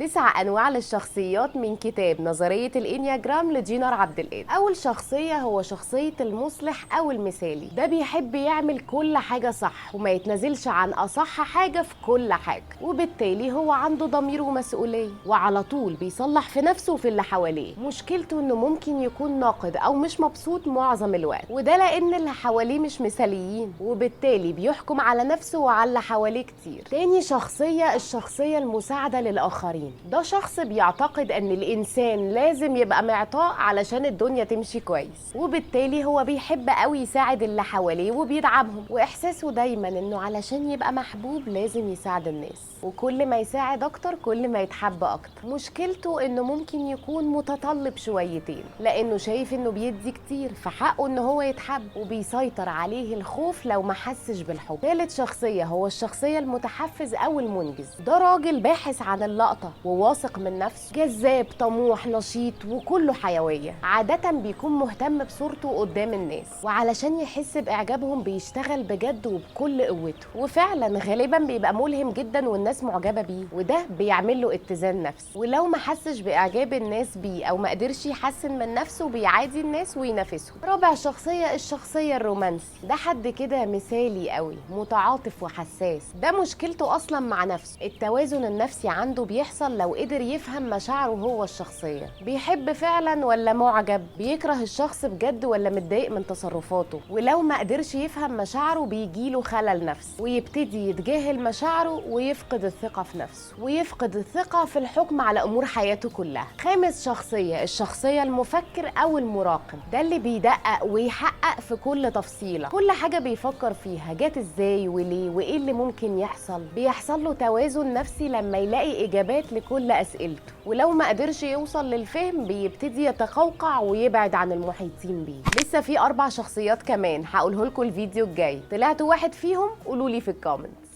9 أنواع للشخصيات من كتاب نظرية الإنياجرام لدينار عبد القادر. أول شخصية هو شخصية المصلح أو المثالي. ده بيحب يعمل كل حاجة صح وما يتنازلش عن أصح حاجة في كل حاجة، وبالتالي هو عنده ضمير ومسؤولية وعلى طول بيصلح في نفسه وفي اللي حواليه. مشكلته إنه ممكن يكون ناقد أو مش مبسوط معظم الوقت، وده لأن اللي حواليه مش مثاليين، وبالتالي بيحكم على نفسه وعلى اللي حواليه كتير. تاني شخصية الشخصية المساعدة للآخرين. ده شخص بيعتقد ان الانسان لازم يبقى معطاء علشان الدنيا تمشي كويس، وبالتالي هو بيحب قوي يساعد اللي حواليه وبيدعمهم، واحساسه دايما انه علشان يبقى محبوب لازم يساعد الناس، وكل ما يساعد اكتر كل ما يتحب اكتر. مشكلته انه ممكن يكون متطلب شويتين، لانه شايف انه بيدي كتير فحقه ان هو يتحب، وبيسيطر عليه الخوف لو ما حسش بالحب. ثالث شخصية هو الشخصية المتحفز او المنجز. ده راجل باحث عن اللقطة وواثق من نفسه، جذاب طموح نشيط وكله حيوية. عادة بيكون مهتم بصورته قدام الناس، وعلشان يحس بإعجابهم بيشتغل بجد وبكل قوته، وفعلا غالبا بيبقى ملهم جدا والناس معجبة بيه، وده بيعمل له اتزان نفسي. ولو ما حسش بإعجاب الناس بيه أو ما قدرش يحسن من نفسه بيعادي الناس وينافسهم. رابع شخصية الشخصية الرومانسي. ده حد كده مثالي قوي متعاطف وحساس. ده مشكلته أصلا مع نفسه. التوازن النفسي عنده بيحصل لو قدر يفهم مشاعره هو الشخصية، بيحب فعلا ولا معجب، بيكره الشخص بجد ولا متضايق من تصرفاته. ولو ما قدرش يفهم مشاعره بيجيله خلل نفسي، ويبتدي يتجاهل مشاعره ويفقد الثقة في نفسه، ويفقد الثقة في الحكم على أمور حياته كلها. خامس شخصية الشخصية المفكر أو المراقب. ده اللي بيدقق ويحقق في كل تفصيلة، كل حاجة بيفكر فيها جات ازاي وليه وايه اللي ممكن يحصل. بيحصل له توازن نفسي لما يلاقي إجابات لكل أسئلته، ولو ما قدرش يوصل للفهم بيبتدي يتقوقع ويبعد عن المحيطين بيه. لسه في 4 شخصيات كمان هقوله لكم الفيديو الجاي، طلعتوا واحد فيهم قولولي في الكومنت.